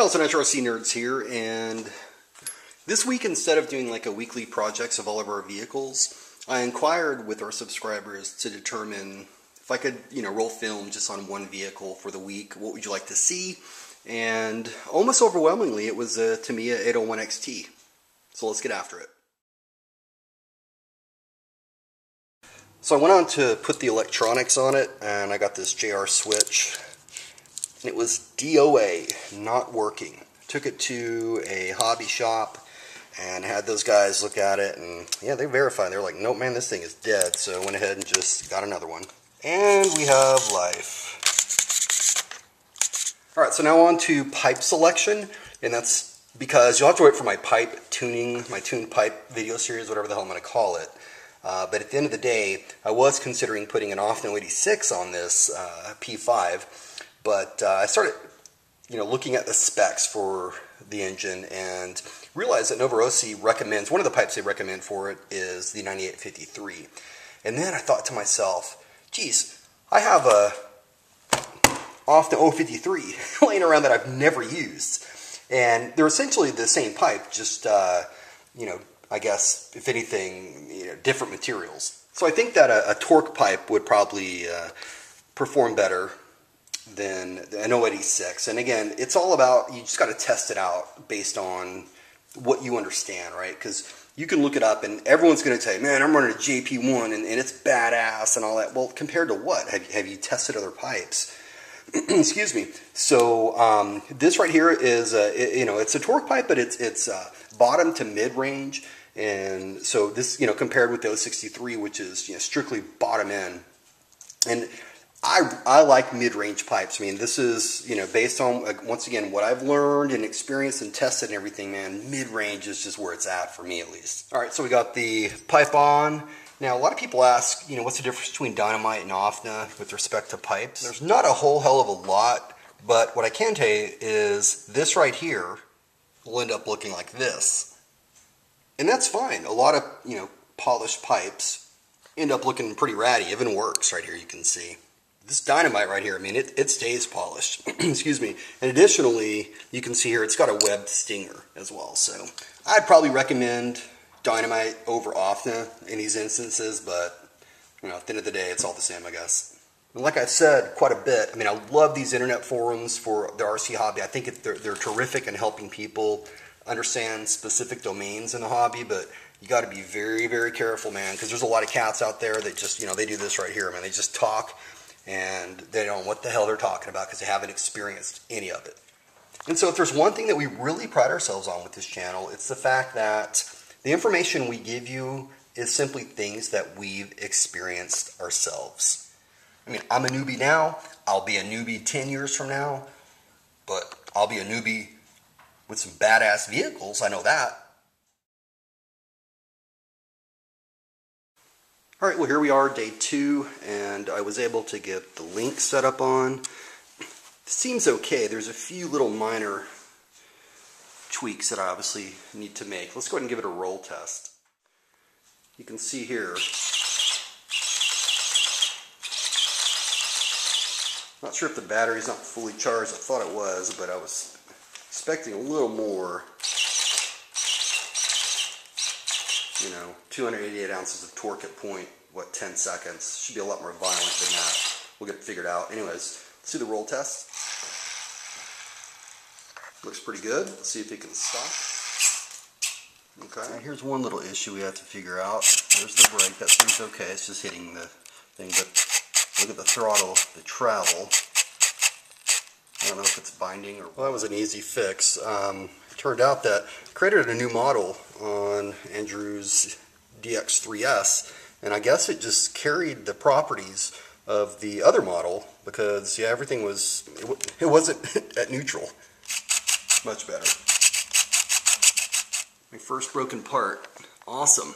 Hey, it's Nitro nerds here, and this week, instead of doing like a weekly projects of all of our vehicles, I inquired with our subscribers to determine if I could, roll film just on one vehicle for the week. What would you like to see? And almost overwhelmingly, it was a Tamiya 801 XT. So let's get after it. So I went on to put the electronics on it, and I got this JR switch. And it was DOA, not working. Took it to a hobby shop and had those guys look at it, and yeah, they verified. They were like, nope, man, this thing is dead. So I went ahead and just got another one. And we have life. Alright, so now on to pipe selection, and that's because you'll have to wait for my pipe tuning, my tuned pipe video series, whatever the hell I'm going to call it. But at the end of the day, I was considering putting an Offno 86 on this P5. But I started, looking at the specs for the engine and realized that Novorossy recommends, one of the pipes they recommend for it is the 9853. And then I thought to myself, geez, I have a Offno 053 laying around that I've never used. And they're essentially the same pipe, just, I guess, if anything, different materials. So I think that a torque pipe would probably perform better than an 086. And again, it's all about, you just got to test it out based on what you understand, right? Because you can look it up and everyone's going to tell you, man, I'm running a JP1 and it's badass and all that. Well, compared to what? Have you tested other pipes? Excuse me. So this right here is, it's a torque pipe, but it's bottom to mid-range. And so this, compared with the 063, which is strictly bottom end. And I like mid-range pipes. I mean, this is, based on, once again, what I've learned and experienced and tested and everything, man, mid-range is just where it's at for me, at least. All right, so we got the pipe on. Now, a lot of people ask, what's the difference between Dynamite and OFNA with respect to pipes? There's not a whole hell of a lot, but what I can tell you is this right here will end up looking like this. And that's fine. A lot of, polished pipes end up looking pretty ratty. Even works right here, you can see. This Dynamite right here, I mean, it stays polished. Excuse me. And additionally, you can see here, it's got a webbed stinger as well. So I'd probably recommend Dynamite over OFNA in these instances, but, at the end of the day, it's all the same, I guess. And like I said quite a bit, I mean, I love these internet forums for the RC hobby. I think they're terrific in helping people understand specific domains in the hobby, but you got to be very, very careful, man, because there's a lot of cats out there that just, they do this right here, man. They just talk, and they don't know what the hell they're talking about because they haven't experienced any of it. And so if there's one thing that we really pride ourselves on with this channel, it's the fact that the information we give you is simply things that we've experienced ourselves. I mean, I'm a newbie now. I'll be a newbie 10 years from now, but I'll be a newbie with some badass vehicles. I know that. All right, well, here we are, day 2, and I was able to get the link set up on. It seems okay. There's a few little minor tweaks that I obviously need to make. Let's go ahead and give it a roll test. You can see here, not sure if the battery's not fully charged. I thought it was, but I was expecting a little more. 288 ounces of torque at 10 seconds. Should be a lot more violent than that. We'll get it figured out. Anyways, let's do the roll test. Looks pretty good. Let's see if it can stop. Okay. Now here's one little issue we have to figure out. There's the brake. That seems okay. It's just hitting the thing. But look at the throttle, the travel. I don't know if it's binding or... Well, that was an easy fix. It turned out that I created a new model on Andrew's DX3S, and I guess it just carried the properties of the other model because, yeah, everything was... It wasn't at neutral. Much better. My first broken part. Awesome.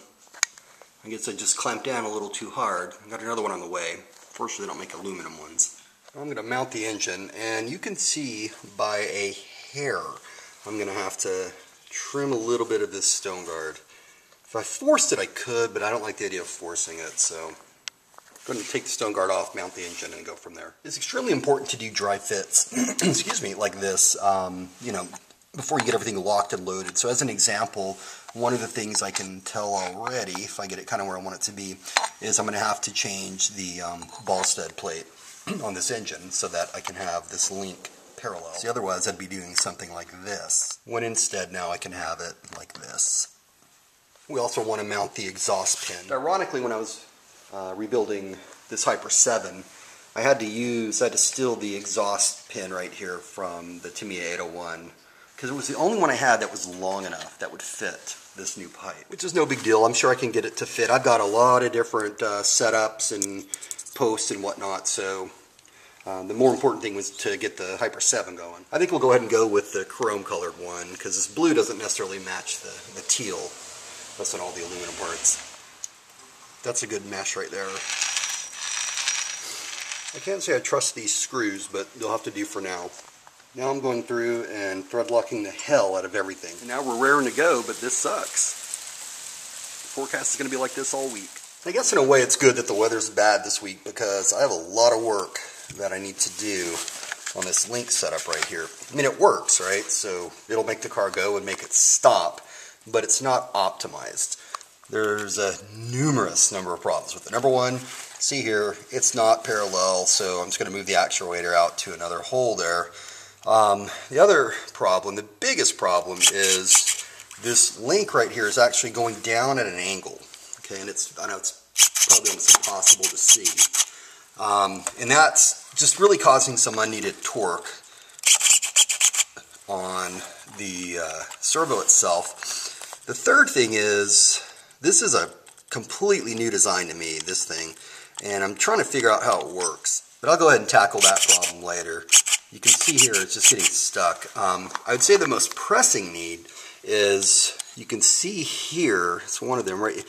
I guess I just clamped down a little too hard. I got another one on the way. Fortunately, they don't make aluminum ones. I'm going to mount the engine, and you can see by a hair I'm going to have to trim a little bit of this stone guard. If I forced it, I could, but I don't like the idea of forcing it, so going to take the stone guard off, mount the engine, and go from there. It's extremely important to do dry fits, excuse me, like this, you know, before you get everything locked and loaded. So as an example, one of the things I can tell already, if I get it kind of where I want it to be, is I'm going to have to change the ball stud plate on this engine so that I can have this link parallel. See, otherwise I'd be doing something like this, when instead now I can have it like this. We also want to mount the exhaust pin. Ironically, when I was rebuilding this Hyper 7, I had to steal the exhaust pin right here from the Tamiya 801, because it was the only one I had that was long enough that would fit this new pipe, which is no big deal. I'm sure I can get it to fit. I've got a lot of different setups and posts and whatnot, so the more important thing was to get the Hyper 7 going. I think we'll go ahead and go with the chrome colored one, because this blue doesn't necessarily match the teal. That's on all the aluminum parts. That's a good mesh right there. I can't say I trust these screws, but they'll have to do for now. Now I'm going through and thread locking the hell out of everything. And now we're raring to go, but this sucks. The forecast is going to be like this all week. I guess in a way it's good that the weather's bad this week, because I have a lot of work that I need to do on this link setup right here. I mean, it works, right? So it'll make the car go and make it stop, but it's not optimized. There's a numerous number of problems with it. Number one, see here, it's not parallel, so I'm just going to move the actuator out to another hole there. The other problem, the biggest problem, is this link right here is actually going down at an angle. Okay, and I know it's probably almost impossible to see. And that's just really causing some unneeded torque on the servo itself. The third thing is, this is a completely new design to me, this thing, and I'm trying to figure out how it works. But I'll go ahead and tackle that problem later. You can see here it's just getting stuck. I would say the most pressing need is, you can see here, it's one of them, right?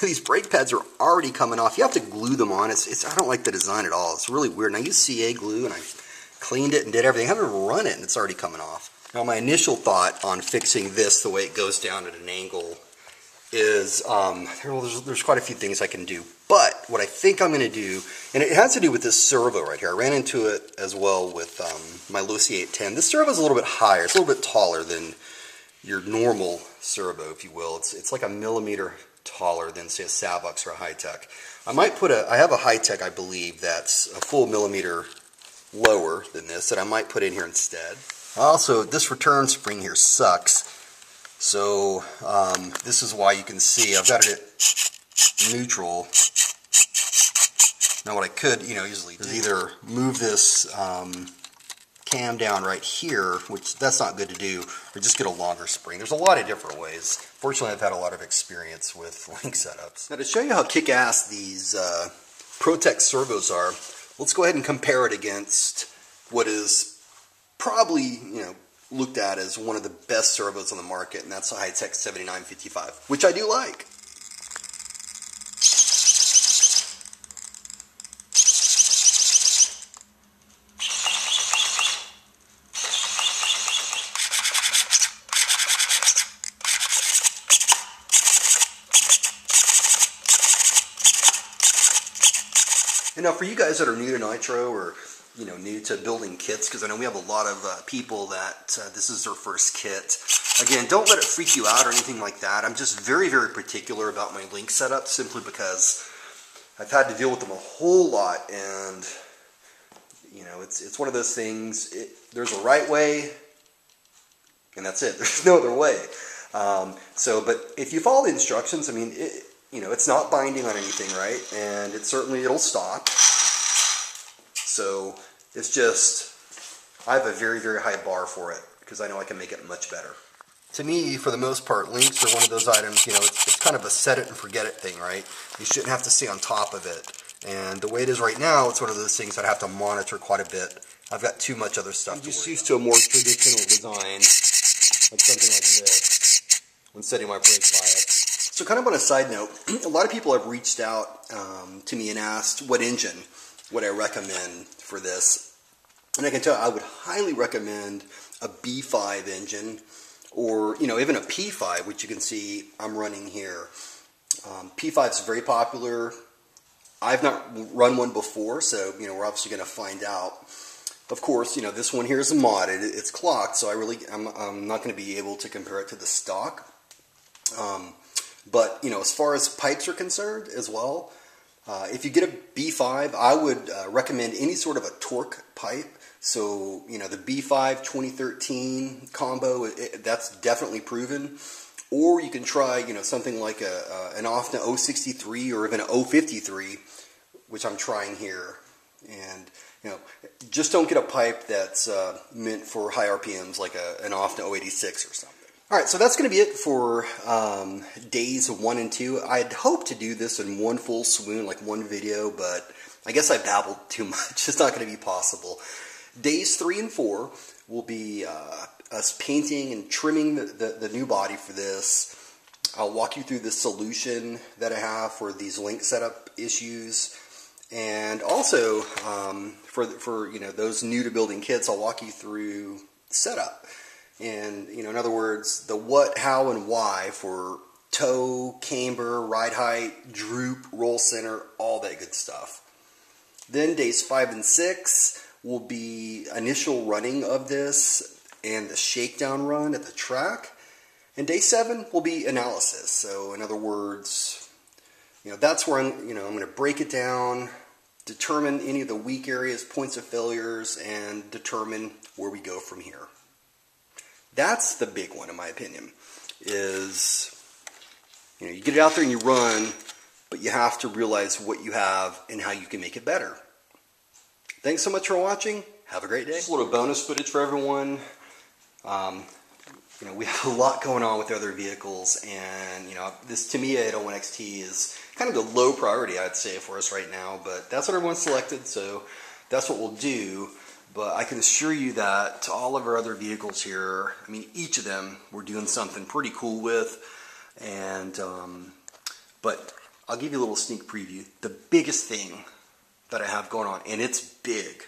These brake pads are already coming off. You have to glue them on. I don't like the design at all. It's really weird. And I use CA glue, and I cleaned it and did everything. I haven't run it, and it's already coming off. Now, my initial thought on fixing this the way it goes down at an angle is, there's quite a few things I can do. But what I think I'm going to do, and it has to do with this servo right here. I ran into it as well with my Lucy 810. This servo is a little bit higher. It's a little bit taller than your normal servo, if you will. It's like a millimeter taller than, say, a Savux or a Hi-Tech. I have a Hi-Tech, I believe, that's a full millimeter lower than this, that I might put in here instead. Also, this return spring here sucks. So this is why you can see I've got it at neutral. Now what I could, easily do is either move this cam down right here, which that's not good to do, or just get a longer spring. There's a lot of different ways. Fortunately, I've had a lot of experience with link setups. Now to show you how kick-ass these Protec servos are, let's go ahead and compare it against what is probably, looked at as one of the best servos on the market, and that's the Hi-Tech 7955, which I do like. And now for you guys that are new to Nitro, or new to building kits, because I know we have a lot of people that this is their first kit. Again, don't let it freak you out or anything like that. I'm just very, very particular about my link setup, simply because I've had to deal with them a whole lot, and it's one of those things. There's a right way, and that's it. There's no other way. But if you follow the instructions, I mean, it's not binding on anything, right? And it'll stop. So it's just, I have a very, very high bar for it, because I know I can make it much better. To me, for the most part, links are one of those items, it's kind of a set it and forget it thing, right? You shouldn't have to stay on top of it. And the way it is right now, it's one of those things that I have to monitor quite a bit. I've got too much other stuff to worry about. I'm just used to a more traditional design, like something like this, when setting my brake bias. So kind of on a side note, a lot of people have reached out to me and asked what engine would I recommend for this. And I can tell you, I would highly recommend a B5 engine, or even a P5, which you can see I'm running here. P5 is very popular. I've not run one before, so we're obviously going to find out. Of course, this one here is a modded. It's clocked, so I'm not going to be able to compare it to the stock. But as far as pipes are concerned as well, if you get a B5, I would recommend any sort of a torque pipe. So the B5 2013 combo, that's definitely proven. Or you can try something like an OFNA 063 or even an 053, which I'm trying here. And just don't get a pipe that's meant for high RPMs like an OFNA 086 or something. Alright, so that's going to be it for days 1 and 2. I'd hoped to do this in one full swoon, like one video, but I guess I babbled too much. It's not going to be possible. Days 3 and 4 will be us painting and trimming the new body for this. I'll walk you through the solution that I have for these link setup issues. And also, for those new to building kits, I'll walk you through setup. And, in other words, the what, how, and why for toe, camber, ride height, droop, roll center, all that good stuff. Then days 5 and 6 will be initial running of this and the shakedown run at the track. And day 7 will be analysis. So, in other words, that's where I'm going to break it down, determine any of the weak areas, points of failures, and determine where we go from here. That's the big one, in my opinion, is, you get it out there and you run, but you have to realize what you have and how you can make it better. Thanks so much for watching. Have a great day. Just a little bonus footage for everyone. We have a lot going on with other vehicles, and, this Tamiya 801XT is kind of the low priority, I'd say, for us right now, but that's what everyone selected, so that's what we'll do. But I can assure you that to all of our other vehicles here, each of them we're doing something pretty cool with. And but I'll give you a little sneak preview. The biggest thing that I have going on, and it's big.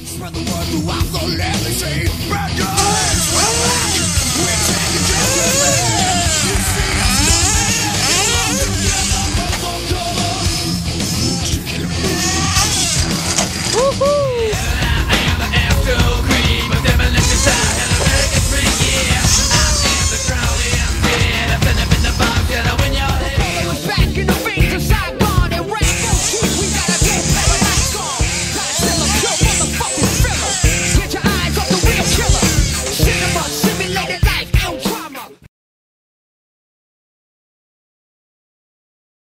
Spread the word throughout the legacy. Spread your hands, we're taking